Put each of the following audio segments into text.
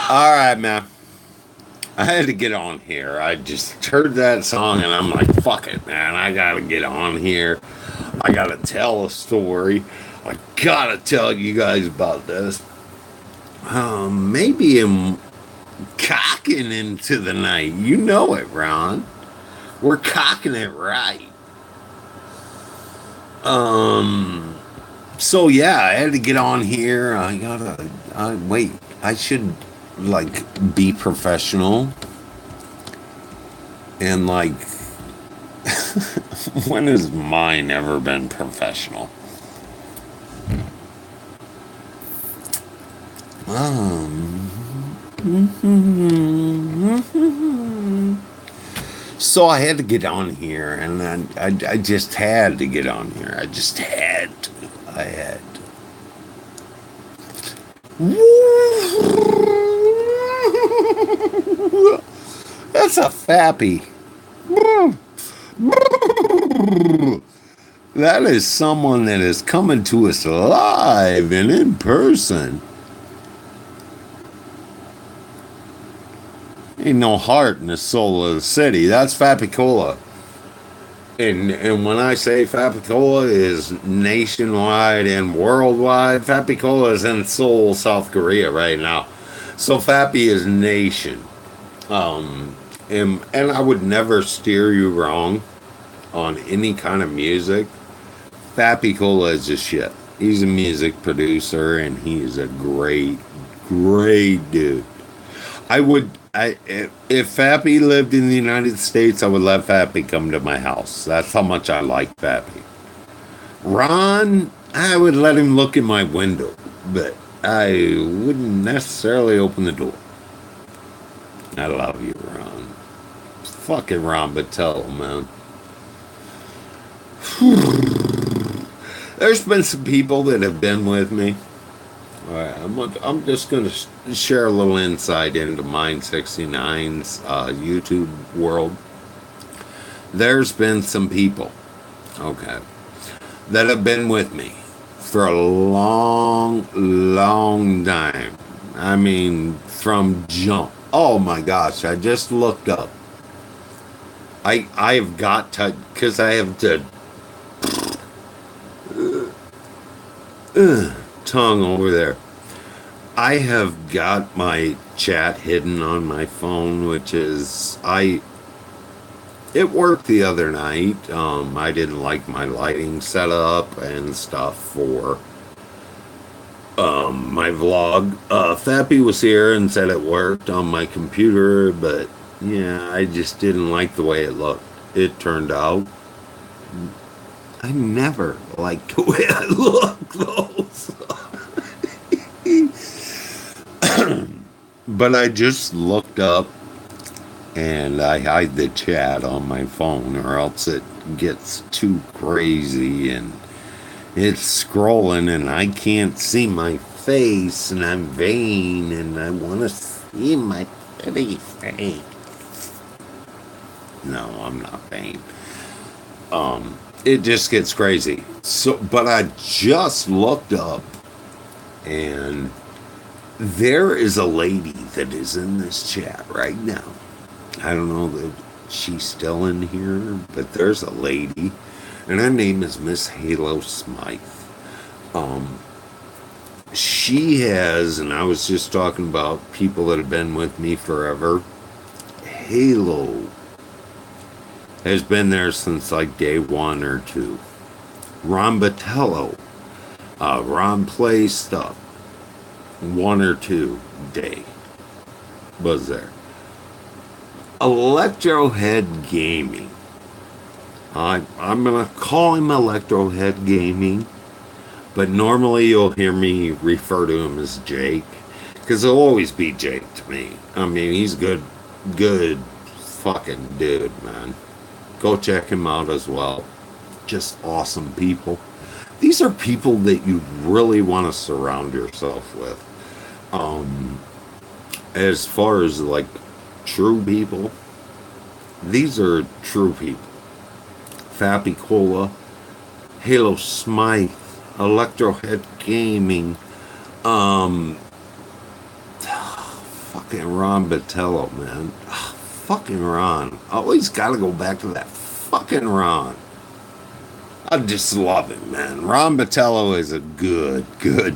All right, man. I had to get on here. I just heard that song and I'm like, fuck it, man. I gotta get on here. I gotta tell a story. I gotta tell you guys about this. Maybe I'm cocking into the night. You know it, Ron. We're cocking it right. So yeah, I had to get on here. Wait. I should be professional and when has mine ever been professional? Um, so I had to get on here, and I just had to get on here. I just had to. I had to. That's a fappy. That is someone that is coming to us live and in person. Ain't no heart in the soul of the city. That's Fapicola. And when I say Fapicola is nationwide and worldwide, Fapicola is in Seoul, South Korea right now. So Fappy is nation. And I would never steer you wrong on any kind of music. Fappy Cola is just shit. He's a music producer and he is a great, great dude. If Fappy lived in the United States, I would let Fappy come to my house. That's how much I like Fappy. Ron, I would let him look in my window, but I wouldn't necessarily open the door. I love you, Ron. Fucking Ron Battelle, man. There's been some people that have been with me. All right, I'm just going to share a little insight into Mind 69's YouTube world. There's been some people, okay, that have been with me for a long, long time. I mean, from jump. Oh my gosh, I just looked up. I've got to, because I have to tongue over there. I have got my chat hidden on my phone, which is it worked the other night. I didn't like my lighting setup and stuff for my vlog. Fappy was here and said it worked on my computer, but yeah, I just didn't like the way it looked. It turned out I never liked the way I look, though. But I just looked up and I hide the chat on my phone or else it gets too crazy and it's scrolling and I can't see my face and I'm vain and I want to see my pretty face. No, I'm not vain. It just gets crazy. So, but I just looked up and there is a lady that is in this chat right now. I don't know that she's still in here, but there's a lady, and her name is Miss Halo Smythe. She has, and I was just talking about people that have been with me forever. Halo has been there since like day 1 or 2. Ron Batello, Ron plays stuff. 1 or 2 day was there. Electrohead Gaming. I'm gonna call him Electrohead Gaming, but normally you'll hear me refer to him as Jake, because he'll always be Jake to me. I mean, he's good fucking dude, man. Go check him out as well. Just awesome people. These are people that you really want to surround yourself with. As far as like true people, these are true people. Fappy Cola, Halo Smythe, Electrohead Gaming, fuck, fucking Ron Botello, man. Fucking Ron. Always gotta go back to that fucking Ron. I just love him, man. Ron Botello is a good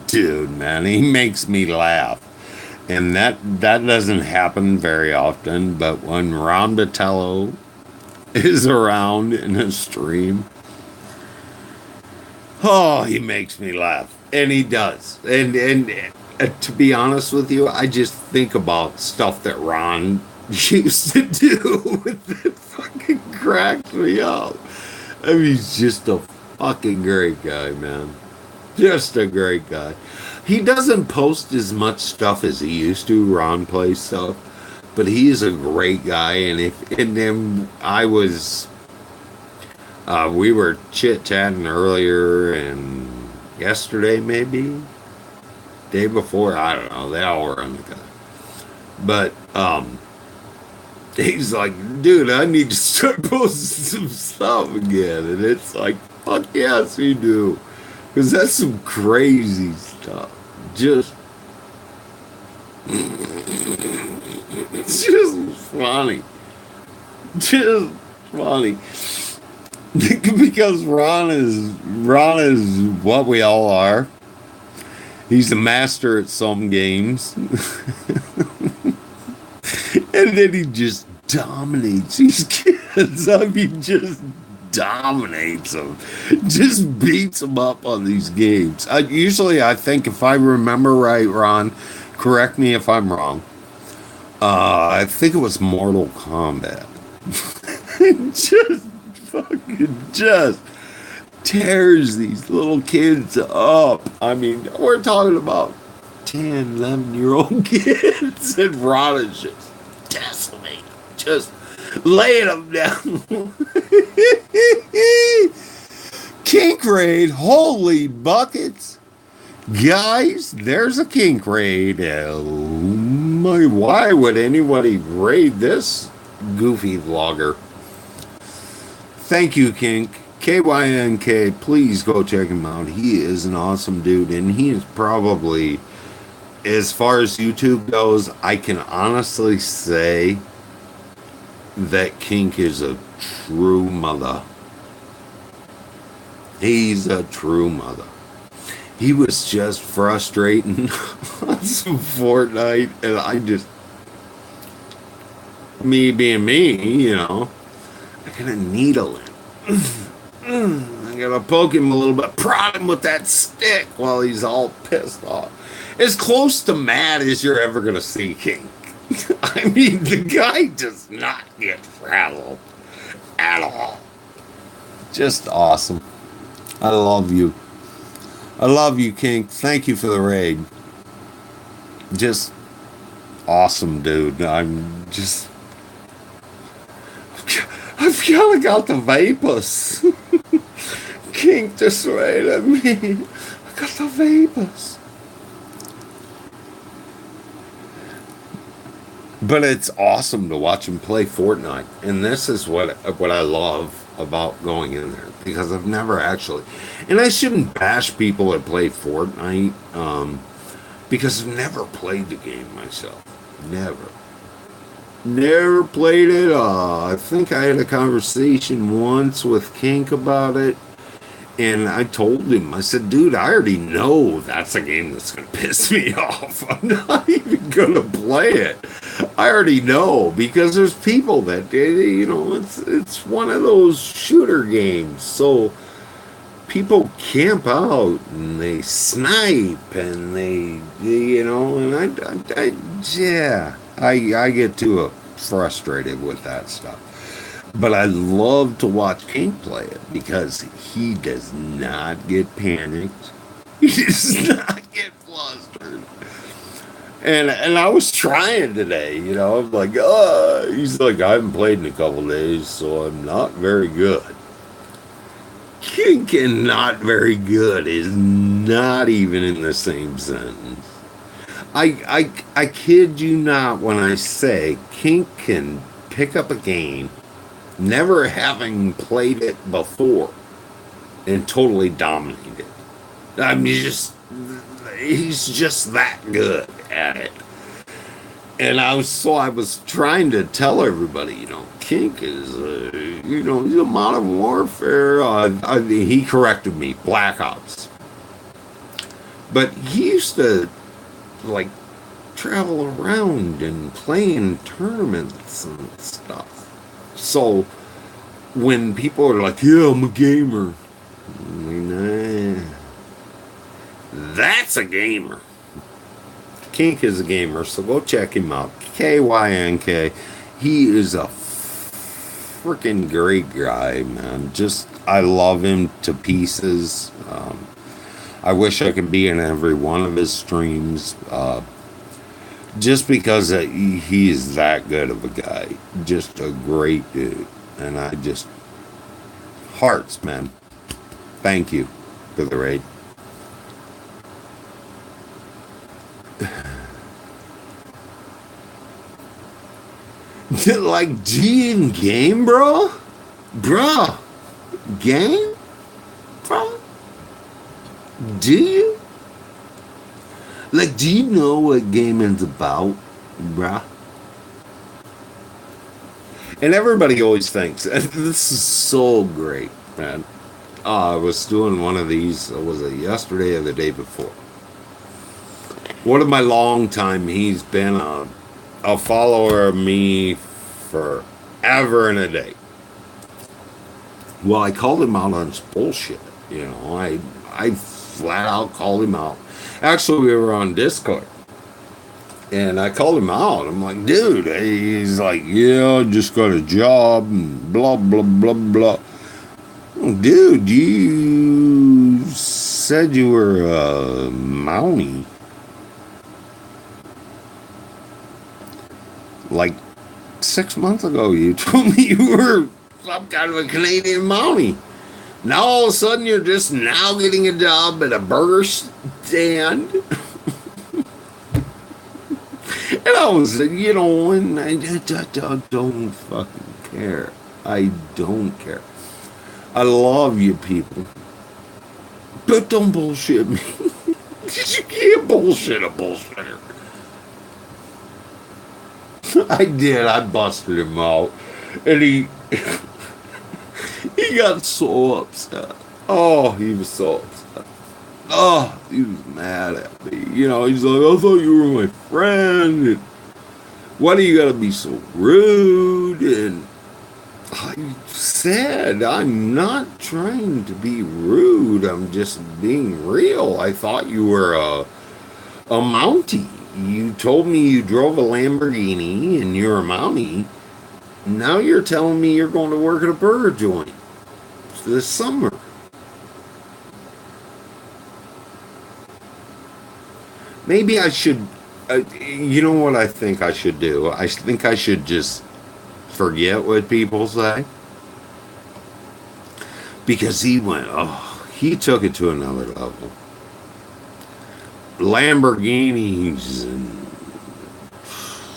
dude, man. He makes me laugh. And that doesn't happen very often, but when Ron Botello is around in a stream, oh, he makes me laugh. And he does. And to be honest with you, I just think about stuff that Ron used to do. It fucking cracks me up. I mean, he's just a fucking great guy, man. Just a great guy. He doesn't post as much stuff as he used to. Ron plays stuff, but he is a great guy. And then we were chit chatting earlier and yesterday maybe, day before, I don't know. They all were on the guy, but he's like, dude, I need to start posting some stuff again. And it's like, fuck yes, you do. Because that's some crazy stuff. Just, it's just funny. Just funny. Because Ron is what we all are. He's a master at some games. And then he just dominates these kids. I mean, just dominates them. Just beats them up on these games. Usually, I think, if I remember right, Ron, correct me if I'm wrong. I think it was Mortal Kombat. Just tears these little kids up. I mean, we're talking about 10, 11-year-old kids, and Ron is just decimating, just laying them down. Kink raid, holy buckets. Guys, there's a kink raid. Why would anybody raid this goofy vlogger? Thank you, Kink. KYNK, please go check him out. He is an awesome dude, and he is probably, as far as YouTube goes, I can honestly say that Kink is a true mother. He's a true mother. He was just frustrating on some Fortnite, and I just, me being me, you know, I gotta needle him. I gotta poke him a little bit, prod him with that stick while he's all pissed off. As close to mad as you're ever gonna see King. I mean, the guy does not get frazzled at all. Just awesome. I love you. I love you, King. Thank you for the raid. Just awesome, dude. I've kind of got the vapors. King just raided me. I got the vapors. But it's awesome to watch him play Fortnite. And this is what I love about going in there. Because I've never actually... And I shouldn't bash people that play Fortnite. Because I've never played the game myself. Never played it. I think I had a conversation once with Kink about it. And I told him, I said, dude, I already know that's a game that's going to piss me off. I'm not even going to play it. I already know, because there's people that, you know, it's one of those shooter games. So people camp out and they snipe and they you know, and I get too frustrated with that stuff. But I love to watch King play it because he does not get panicked. He does not get flustered. And I was trying today, you know, I'm like, he's like, I haven't played in a couple days, so I'm not very good. King and not very good is not even in the same sentence. I kid you not when I say King can pick up a game, never having played it before, and totally dominate it. I mean, he's just that good at it. And I was trying to tell everybody, Kink is, he's a modern warfare. He corrected me, Black Ops. But he used to, like, travel around and play in tournaments and stuff. So when people are like, yeah, I'm a gamer, nah, that's a gamer. Kink is a gamer, so go check him out. KYNK. He is a freaking great guy, man. I love him to pieces. I wish I could be in every one of his streams. Just because he is that good of a guy. Just a great dude. And hearts, man. Thank you for the raid. Like, G in game, bro? Bro. Game? Bro? Do you? Like, do you know what gaming's about, bruh? And everybody always thinks, this is so great, man. I was doing one of these, was it yesterday or the day before? One of my long time, he's been a follower of me forever and a day. Well, I called him out on his bullshit. I flat out called him out. Actually, we were on Discord. And I called him out. I'm like, dude, he's like, yeah, I just got a job and blah, blah, blah, blah. Dude, you said you were a Mountie. Like 6 months ago, you told me you were some kind of a Canadian Mountie. Now all of a sudden you're just now getting a job at a burger stand. And I was, and I don't fucking care. I don't care. I love you people. But don't bullshit me. You can't bullshit a bullshitter. I did. I busted him out. And he got so upset. Oh, he was so upset. Oh, he was mad at me. He's like, I thought you were my friend. And why do you gotta be so rude? And I said, I'm not trying to be rude. I'm just being real. I thought you were a Mountie. You told me you drove a Lamborghini and you're a Mountie. Now you're telling me you're going to work at a burger joint this summer. Maybe I should, you know what I think I should do? I think I should just forget what people say. Because he took it to another level. Lamborghinis and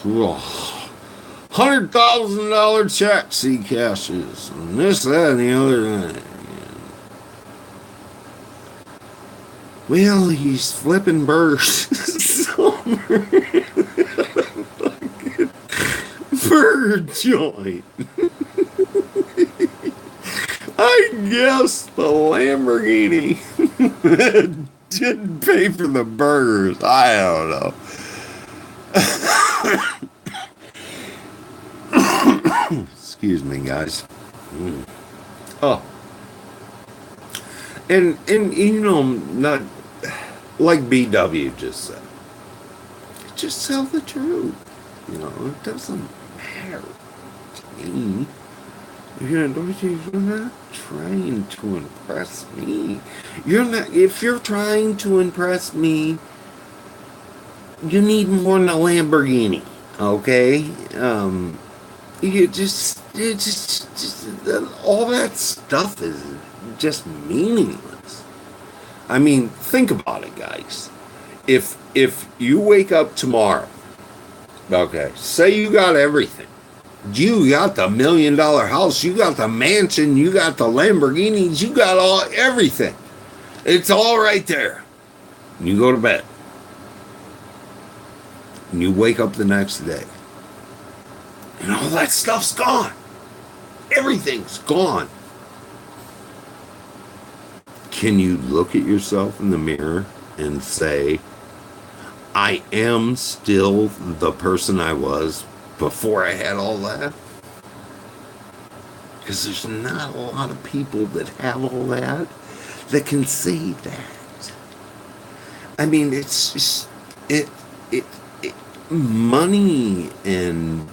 $100,000 checks he cashes and this, that, and the other thing. Well, he's flipping burgers this summer. Burger joint. I guess the Lamborghini didn't pay for the burgers. I don't know. Excuse me, guys. Oh. And not like BW just said. Just tell the truth. It doesn't matter to me. You're not trying to impress me. If you're trying to impress me, you need more than a Lamborghini, okay? All that stuff is just meaningless. I mean, think about it, guys. If you wake up tomorrow, okay, say you got everything. You got the $1 million house, you got the mansion, you got the Lamborghinis, you got everything. It's all right there. You go to bed. And you wake up the next day, and all that stuff's gone. Everything's gone. Can you look at yourself in the mirror and say, I am still the person I was before I had all that? Because there's not a lot of people that have all that can say that. I mean, it's just, it money and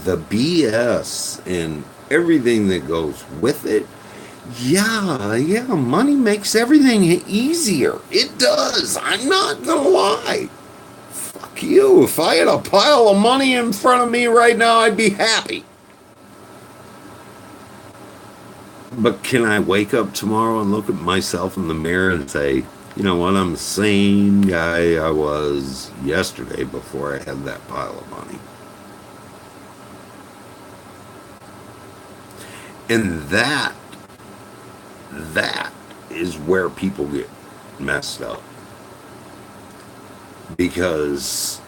the BS and everything that goes with it. Yeah, money makes everything easier. It does. I'm not gonna lie. Fuck you. If I had a pile of money in front of me right now, I'd be happy. But can I wake up tomorrow and look at myself in the mirror and say, you know what, I'm the same guy I was yesterday before I had that pile of money? And that is where people get messed up. Because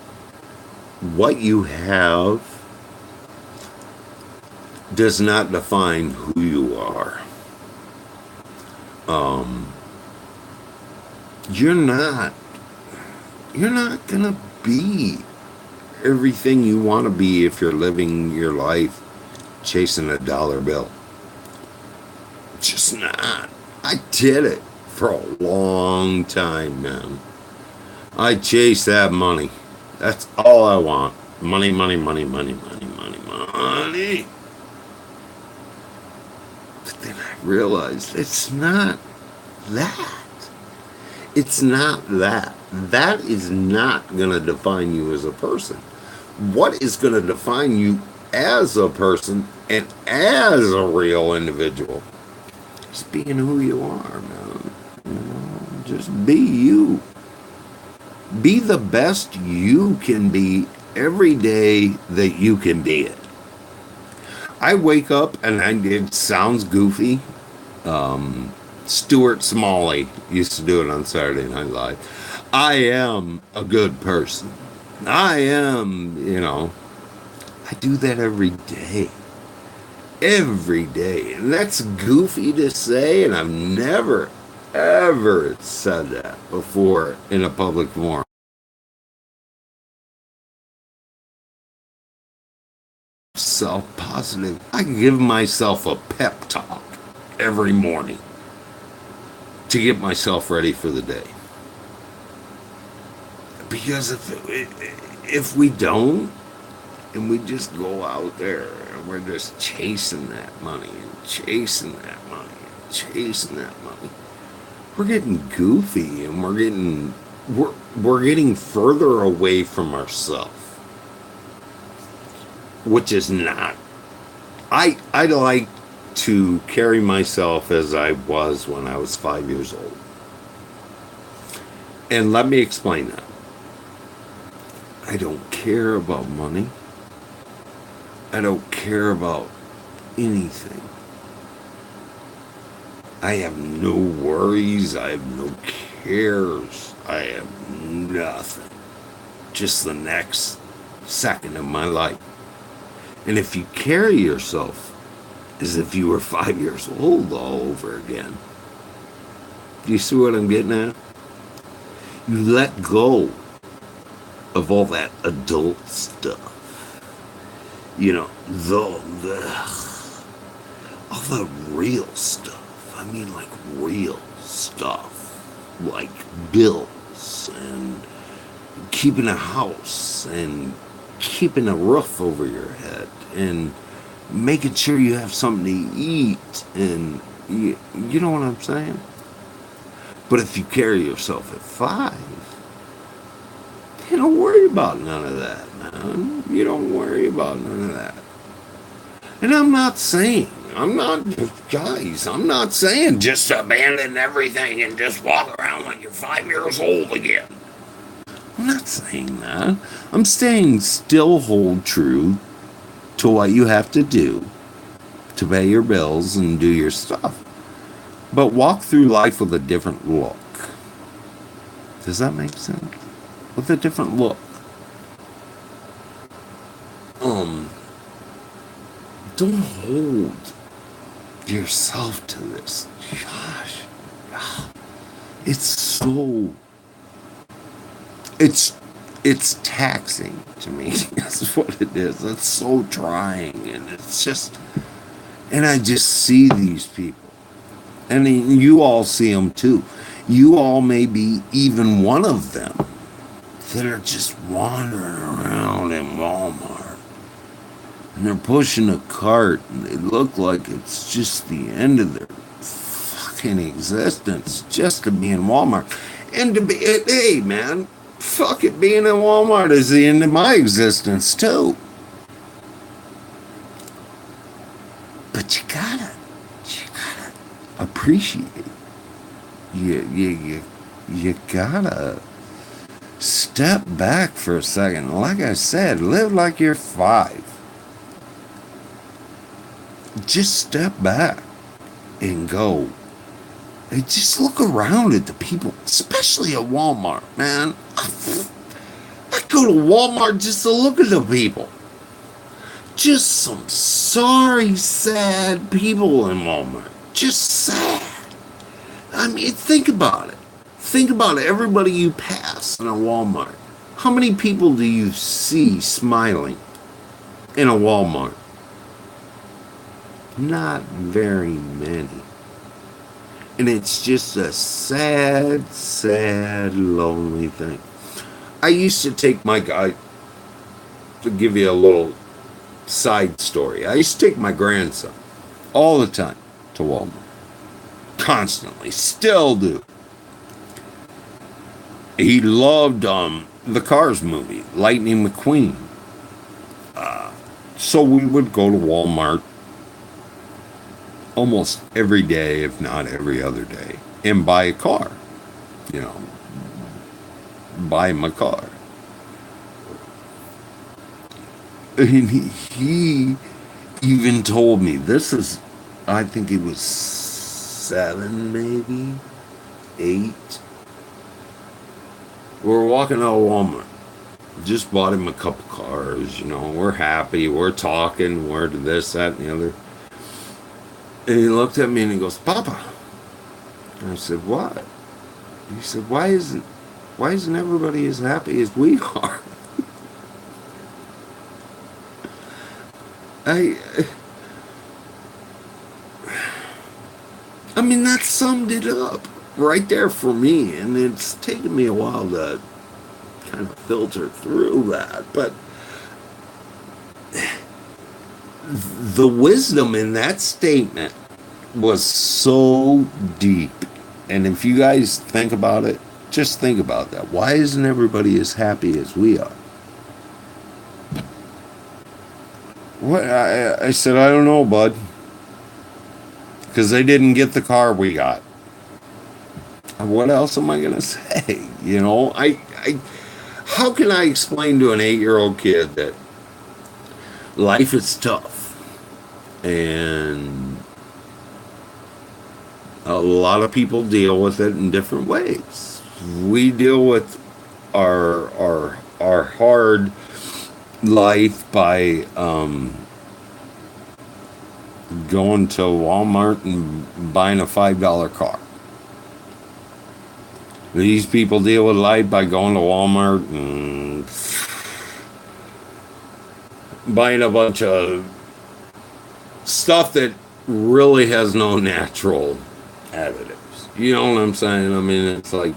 what you have does not define who you are. You're not gonna be everything you want to be if you're living your life chasing a dollar bill. Just not. I did it for a long time, man. I chase that money. That's all I want. Money, money, money, money, money, money, money. But then I realized it's not that. It's not that. That is not going to define you as a person. What is going to define you as a person and as a real individual is being who you are, man. You know, just be you. Be the best you can be every day that you can be it. I wake up and it sounds goofy. Stuart Smalley used to do it on Saturday Night Live. I am a good person. I am, I do that every day. Every day. And that's goofy to say, and I've never, ever said that before in a public forum. Self-positive. I give myself a pep talk every morning to get myself ready for the day. Because if we don't, and we just go out there and we're just chasing that money and chasing that money and chasing that money, we're getting goofy and we're getting further away from ourselves, which is not. I like to carry myself as I was when I was 5 years old. And let me explain that. I don't care about money. I don't care about anything. I have no worries. I have no cares. I have nothing. Just the next second of my life. And if you carry yourself as if you were 5 years old all over again, do you see what I'm getting at? You let go of all that adult stuff. All the real stuff. I mean, like real stuff. Like bills and keeping a house and keeping a roof over your head and making sure you have something to eat. And you know what I'm saying? But if you carry yourself at 5, you don't worry about none of that, man. You don't worry about none of that. And I'm not saying just abandon everything and just walk around like you're 5 years old again. I'm not saying that. I'm saying still hold true to what you have to do to pay your bills and do your stuff. But walk through life with a different look. Does that make sense? With a different look. um, don't hold yourself to this. Gosh, it's so, it's, it's taxing to me. That's what it is. It's so trying, and it's just, and I just see these people. And you all see them too. You all may be even one of them that are just wandering around in Walmart. And they're pushing a cart and they look like it's just the end of their fucking existence just to be in Walmart. And to be, hey man, fuck it, being in Walmart is the end of my existence too. But you gotta appreciate. You gotta step back for a second. Like I said, live like you're 5. Just step back and go. And just look around at the people, especially at Walmart, man. I go to Walmart just to look at the people. Just some sorry, sad people in Walmart. Just sad. I mean, think about it. Think about everybody you pass in a Walmart. How many people do you see smiling in a Walmart? Not very many. And it's just a sad, sad, lonely thing. I used to take my guy, to give you a little side story, I used to take my grandson all the time to Walmart. Constantly. Still do. He loved the Cars movie, Lightning McQueen. So we would go to Walmart almost every day, if not every other day, and buy a car. You know, buy him a car. And he even told me, this is, I think it was 7, maybe 8. We're walking out of Walmart. Just bought him a couple cars, you know. We're happy. We're talking. We're this, that, and the other. And he looked at me and he goes, "Papa." And I said, "What?" He said, why isn't everybody as happy as we are?" I mean, that summed it up right there for me, and it's taken me a while to kind of filter through that, but the wisdom in that statement was so deep. And if you guys think about it, just think about that. Why isn't everybody as happy as we are? What I said, I don't know, bud. Because they didn't get the car we got. What else am I gonna say? You know, how can I explain to an 8-year-old kid that life is tough and a lot of people deal with it in different ways? We deal with our hard life by going to Walmart and buying a $5 car. These people deal with life by going to Walmart and buying a bunch of stuff that really has no natural additives. You know what I'm saying? I mean, it's like,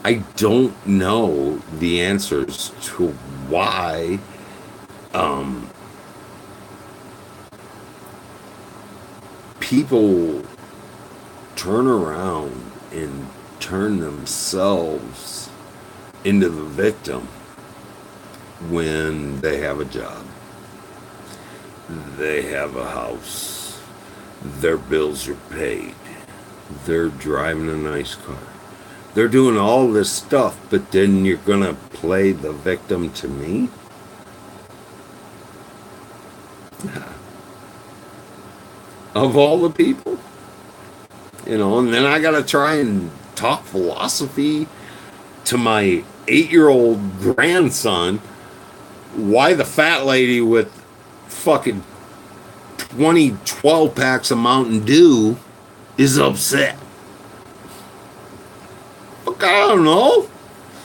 I don't know the answers to why people turn around and turn themselves into the victim when they have a job, they have a house, their bills are paid, they're driving a nice car, they're doing all this stuff, but then you're gonna play the victim to me? Of all the people? You know, and then I gotta try and talk philosophy to my 8-year-old grandson why the fat lady with fucking 20 12 packs of Mountain Dew is upset. Fuck, I don't know.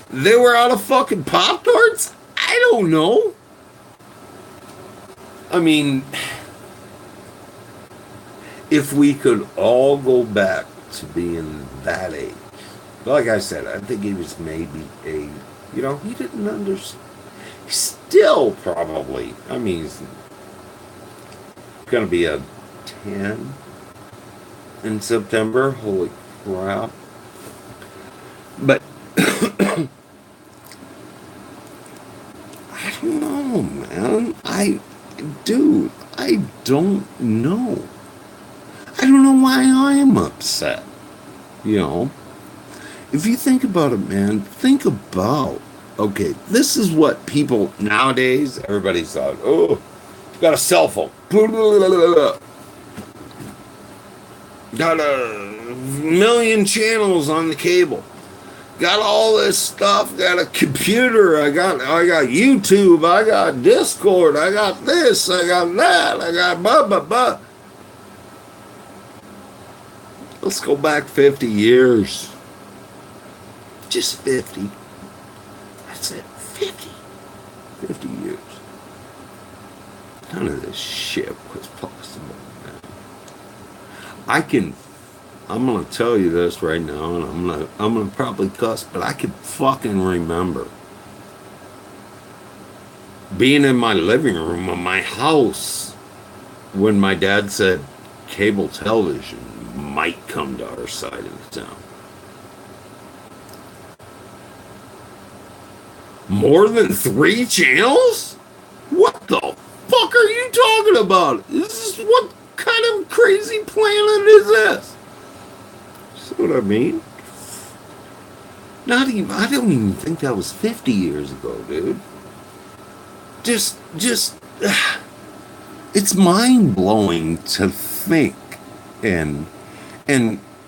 They were out of fucking Pop Tarts? I don't know. I mean, if we could all go back to being that age, like I said, I think he was maybe a, he didn't understand. Still probably, I mean, he's going to be a 10 in September. Holy crap. But I don't know, man. Dude, I don't know. I don't know why I'm upset. If you think about it, man, think about, okay, this is what people nowadays, everybody's thought, oh, got a cell phone. Got a million channels on the cable. Got all this stuff. Got a computer. I got YouTube. I got Discord. I got this. I got that. I got blah, blah, blah. Let's go back 50 years. Just 50. That's it. 50. 50 years. None of this shit was possible, man. I'm gonna tell you this right now, and I'm gonna probably cuss, but I can fucking remember being in my living room of my house when my dad said cable television might come to our side of the town. More than 3 channels? What the fuck are you talking about? What kind of crazy planet is this? See what I mean? I don't even think that was 50 years ago, dude. Just, it's mind-blowing to think. And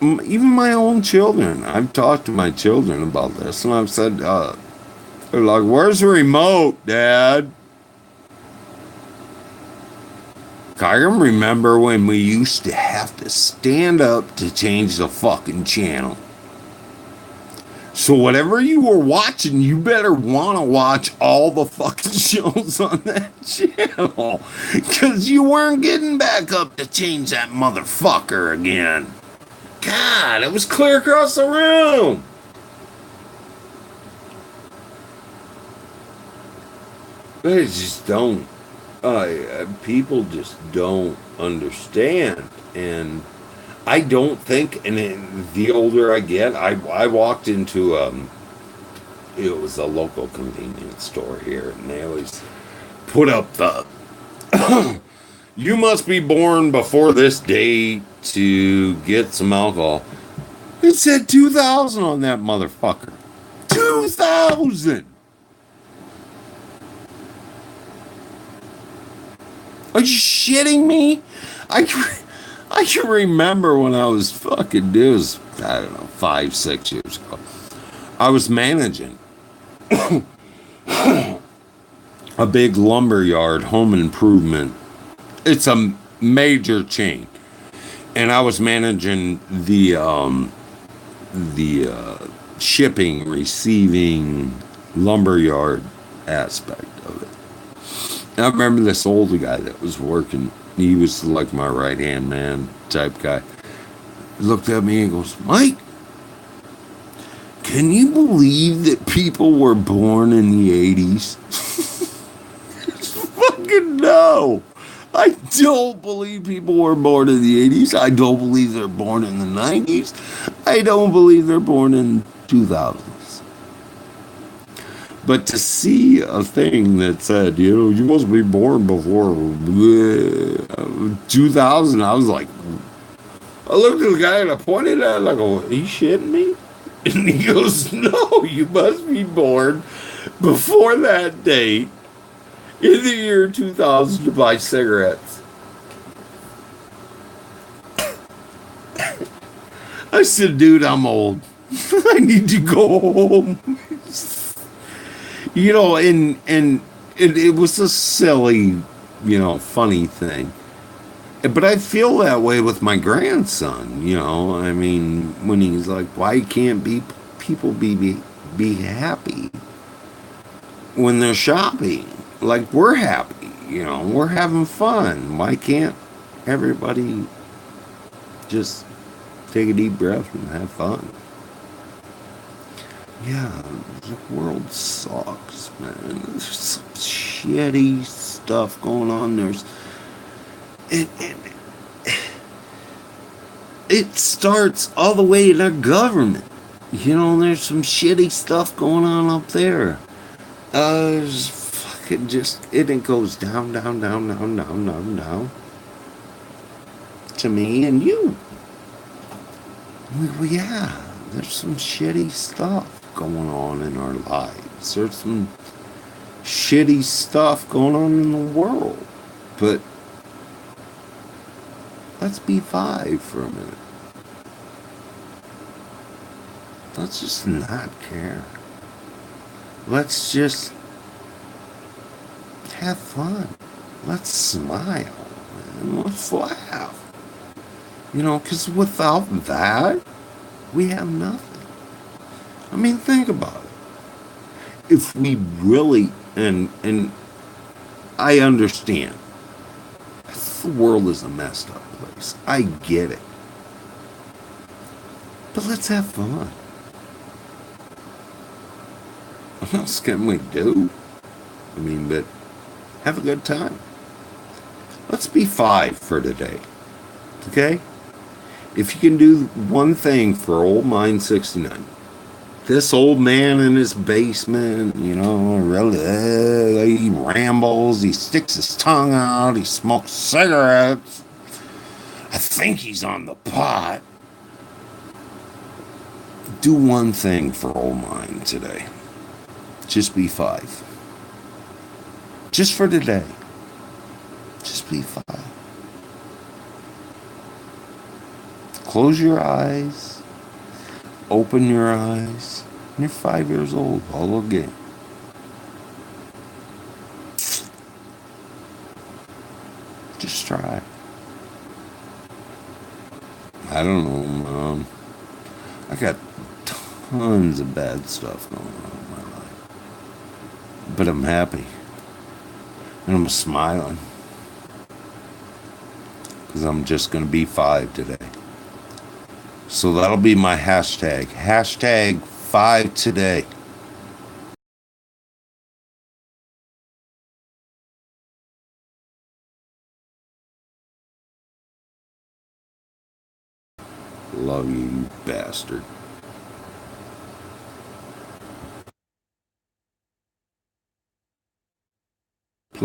even my own children, I've talked to my children about this, and I've said, they're like, where's the remote, Dad? I can remember when we used to have to stand up to change the fucking channel. So whatever you were watching, you better want to watch all the fucking shows on that channel. Because you weren't getting back up to change that motherfucker again. God, it was clear across the room. They just don't. People just don't understand. And I don't think, and the older I get, I walked into, it was a local convenience store here, and they always put up the, you must be born before this date to get some alcohol. It said 2000 on that motherfucker. 2000! Are you shitting me? I can remember when I was fucking, it was, I don't know, 5-6 years ago. I was managing a big lumberyard home improvement. It's a major chain. And I was managing the shipping, receiving, lumberyard aspect of it. I remember this older guy that was working. He was like my right-hand man type guy. He looked at me and goes, Mike, can you believe that people were born in the 80s? Fucking no. I don't believe people were born in the 80s. I don't believe they're born in the 90s. I don't believe they're born in 2000s. But to see a thing that said, you must be born before 2000, I was like, I looked at the guy and I pointed at him, I go, are you shitting me? And he goes, no, you must be born before that date in the year 2000 to buy cigarettes. I said, dude, I'm old. I need to go home. And it was a silly, funny thing. But I feel that way with my grandson, I mean, when he's like, why can't people be happy when they're shopping? Like we're happy, we're having fun. Why can't everybody just take a deep breath and have fun? Yeah, the world sucks, man. There's some shitty stuff going on. It, it, it starts all the way in our government. There's some shitty stuff going on up there. There's fucking it goes down, down, down, down, down, down, down to me and you. Well, yeah, there's some shitty stuff going on in our lives. There's some shitty stuff going on in the world. But let's be five for a minute. Let's just not care. Let's just have fun. Let's smile, man. Let's laugh. Because without that, we have nothing. I mean, think about it. If we really, and I understand, the world is a messed up place. I get it. But let's have fun. What else can we do? I mean, but have a good time. Let's be five for today. Okay? If you can do one thing for old Mine 69, this old man in his basement, really, he rambles, he sticks his tongue out, he smokes cigarettes. I think he's on the pot. Do one thing for old Mine today. Just be five. Just for today. Just be five. Close your eyes. Open your eyes. And you're 5 years old all again. Just try. I don't know, Mom. I got tons of bad stuff going on in my life. But I'm happy. And I'm smiling. Because I'm just going to be five today. So that'll be my hashtag. Hashtag 5 today. Love you, you bastard.